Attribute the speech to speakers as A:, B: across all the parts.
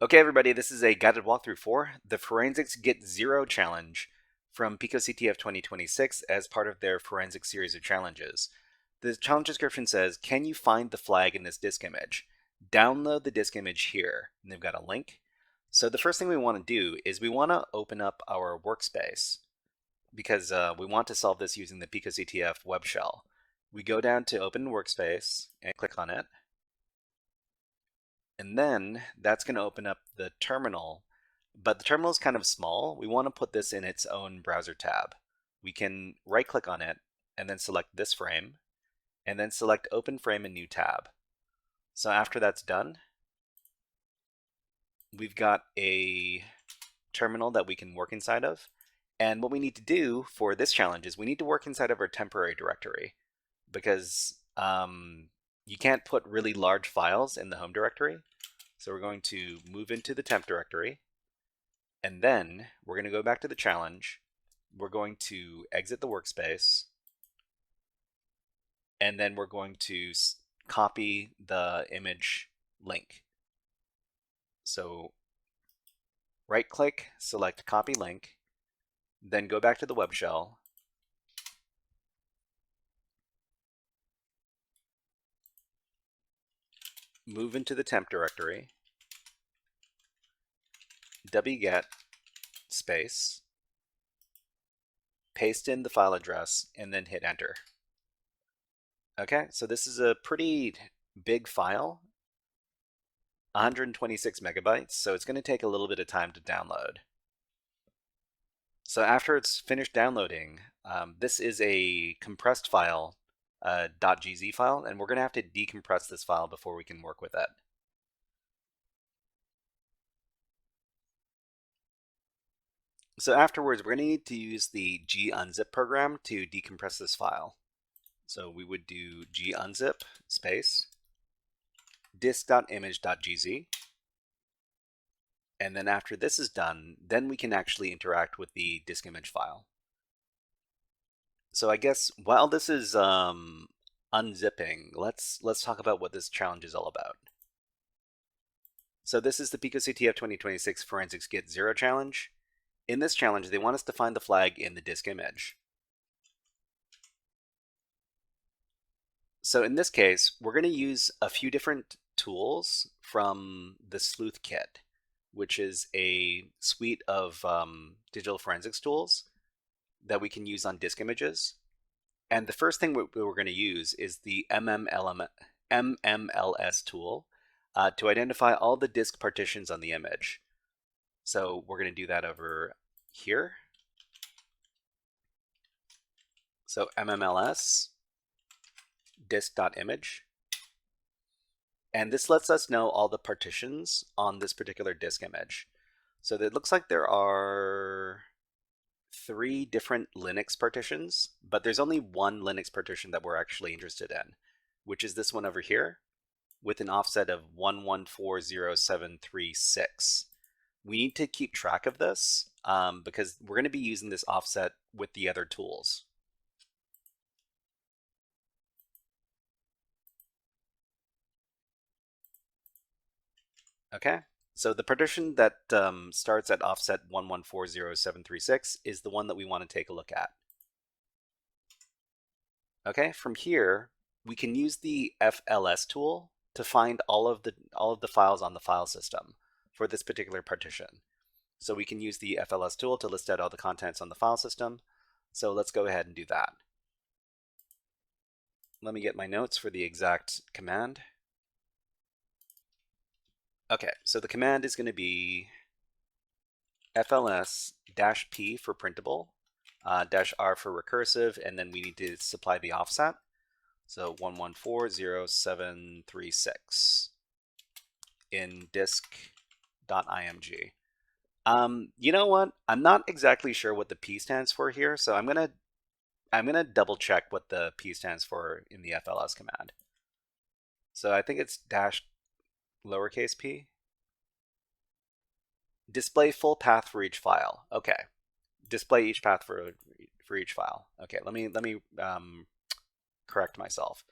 A: Okay, everybody, this is a guided walkthrough for the Forensics Get Zero challenge from picoCTF 2026 as part of their forensic series of challenges. The challenge description says, can you find the flag in this disk image? Download the disk image here. And they've got a link. So the first thing we want to do is we want to open up our workspace because we want to solve this using the picoCTF web shell. We go down to Open Workspace and click on it. And then that's going to open up the terminal, but the terminal is kind of small. We want to put this in its own browser tab. We can right click on it and then select this frame and then select Open Frame in New Tab. So after that's done, we've got a terminal that we can work inside of. And what we need to do for this challenge is we need to work inside of our temporary directory because you can't put really large files in the home directory. So we're going to move into the temp directory, and then we're going to go back to the challenge. We're going to exit the workspace, and then we're going to copy the image link. So right-click, select Copy Link, then go back to the web shell, move into the temp directory, wget space, paste in the file address, and then hit enter. Okay, so this is a pretty big file, 126 megabytes, so it's going to take a little bit of time to download. So after it's finished downloading, this is a compressed file, .gz file, and we're going to have to decompress this file before we can work with it. So afterwards, we're going to need to use the gunzip program to decompress this file. So we would do gunzip space disk.image.gz. And then after this is done, then we can actually interact with the disk image file. So I guess while this is unzipping, let's talk about what this challenge is all about. So this is the picoCTF 2026 Forensics Get Zero challenge. In this challenge, they want us to find the flag in the disk image. So in this case, we're going to use a few different tools from the Sleuth Kit, which is a suite of digital forensics tools that we can use on disk images. And the first thing we're going to use is the MMLS tool to identify all the disk partitions on the image. So we're going to do that over here. So MMLS disk.image. And this lets us know all the partitions on this particular disk image. So it looks like there are 3 different Linux partitions, but there's only one Linux partition that we're actually interested in, which is this one over here with an offset of 1140736. We need to keep track of this because we're going to be using this offset with the other tools. Okay, so the partition that starts at offset 1140736 is the one that we want to take a look at. Okay, from here, we can use the FLS tool to find all of the files on the file system for this particular partition. So we can use the FLS tool to list out all the contents on the file system. So let's go ahead and do that. Let me get my notes for the exact command. Okay, so the command is going to be FLS-P for printable, -R for recursive, and then we need to supply the offset. So 1140736 in disk.img. You know what? I'm not exactly sure what the P stands for here, so I'm gonna double check what the P stands for in the FLS command. So I think it's -p. Display full path for each file. Okay. display each path for each file. Okay, let me correct myself.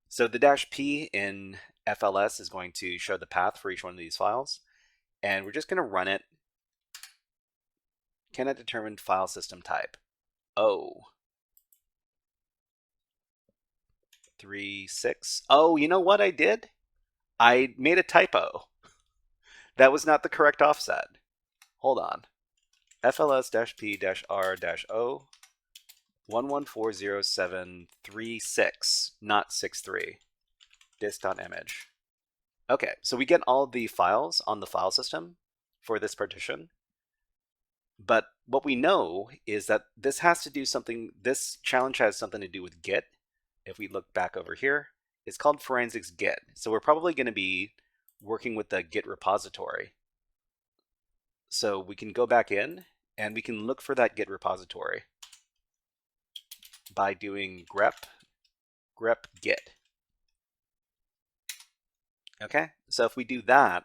A: So the -p in FLS is going to show the path for each one of these files, and we're just going to run it. Cannot determine file system type. Oh. 36. Oh, you know what I did? I made a typo. That was not the correct offset. Hold on. FLS-P-R-O 11400736, not 63. Disk.image. Okay, so we get all the files on the file system for this partition. But what we know is that this has to do something, this challenge has something to do with Git. If we look back over here, it's called forensics Git. So we're probably going to be working with the Git repository. So we can go back in and we can look for that Git repository by doing grep git. Okay, so if we do that,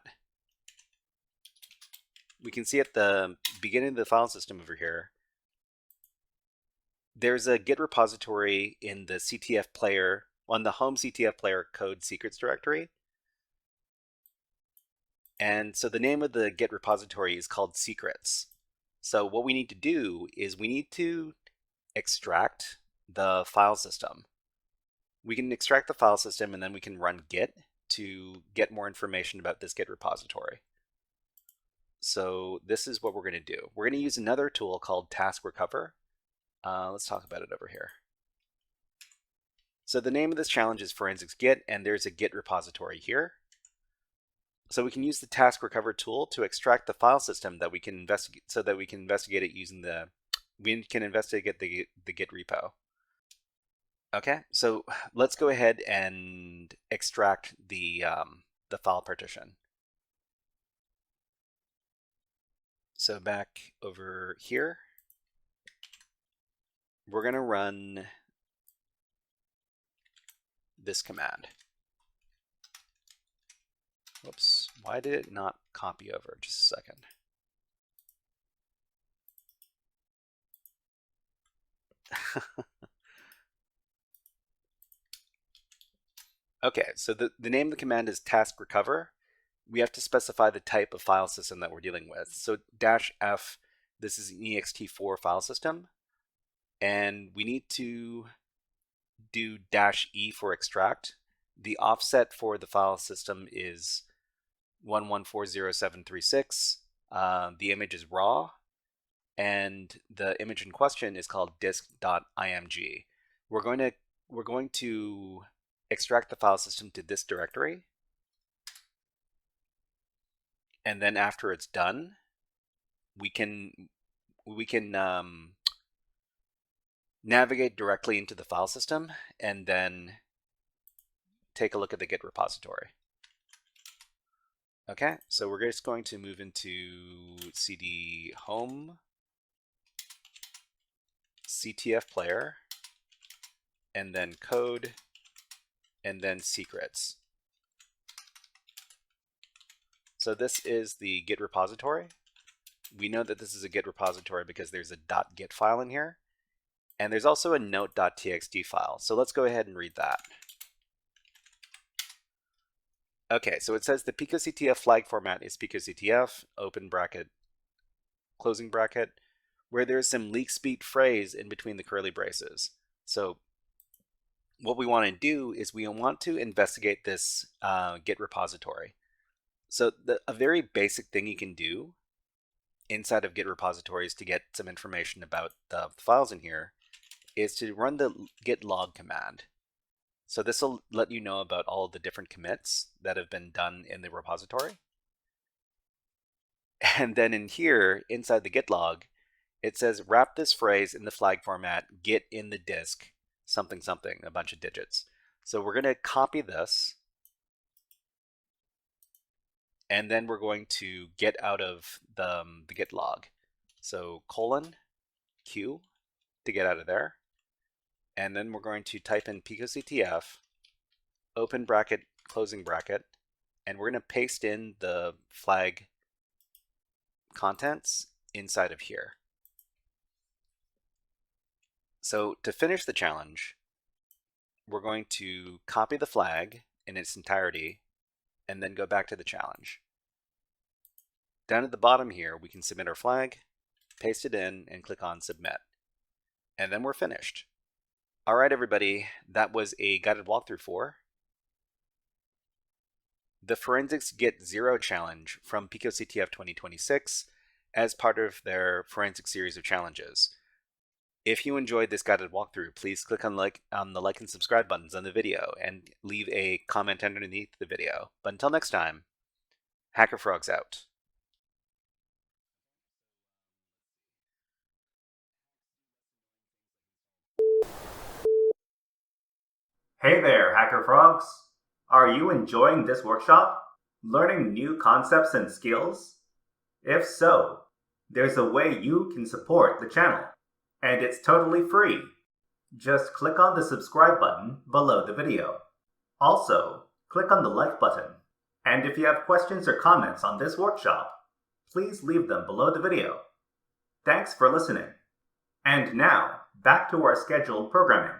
A: we can see at the beginning of the file system over here, there's a Git repository in the CTF player, on the home CTF player code secrets directory. And so the name of the Git repository is called secrets. So what we need to do is we need to extract the file system. We can extract the file system and then we can run git to get more information about this Git repository. So this is what we're going to do. We're going to use another tool called task recover. Let's talk about it over here. So the name of this challenge is forensics Git, and there's a Git repository here. So we can use the task recover tool to extract the file system that we can investigate, so that we can investigate it using we can investigate the Git repo. Okay, so let's go ahead and extract the file partition. So back over here, we're going to run this command. Whoops, why did it not copy over? Just a second. Okay, so the name of the command is task recover. We have to specify the type of file system that we're dealing with. So -f, this is an ext4 file system, and we need to do -e for extract. The offset for the file system is 11400736. The image is raw, and the image in question is called disk.img. We're going to extract the file system to this directory, and then after it's done, we can navigate directly into the file system and then take a look at the Git repository. Okay, so we're just going to move into cd home CTF player, and then code, and then secrets. So this is the Git repository. We know that this is a Git repository because there's a .git file in here, and there's also a note.txt file. So let's go ahead and read that. Okay, so it says the picoCTF flag format is picoCTF, open bracket, closing bracket, where there's some leak speed phrase in between the curly braces. So what we want to do is we want to investigate this Git repository. So a very basic thing you can do inside of Git repositories to get some information about the files in here is to run the git log command. So this will let you know about all the different commits that have been done in the repository. And then in here, inside the git log, it says wrap this phrase in the flag format, git in the disk, something, something, a bunch of digits. So we're going to copy this, and then we're going to get out of the git log. So :q to get out of there. And then we're going to type in picoCTF, open bracket, closing bracket, and we're going to paste in the flag contents inside of here. So to finish the challenge, we're going to copy the flag in its entirety and then go back to the challenge. Down at the bottom here, we can submit our flag, paste it in, and click on Submit. And then we're finished. All right, everybody, that was a guided walkthrough for the Forensics Get Zero Challenge from picoCTF 2026 as part of their Forensic series of challenges. If you enjoyed this guided walkthrough, please click on the like and subscribe buttons on the video and leave a comment underneath the video. But until next time, HackerFrogs out.
B: Hey there, HackerFrogs! Are you enjoying this workshop? Learning new concepts and skills? If so, there's a way you can support the channel, and it's totally free. Just click on the subscribe button below the video. Also, click on the like button, and if you have questions or comments on this workshop, please leave them below the video. Thanks for listening. And now, back to our scheduled programming.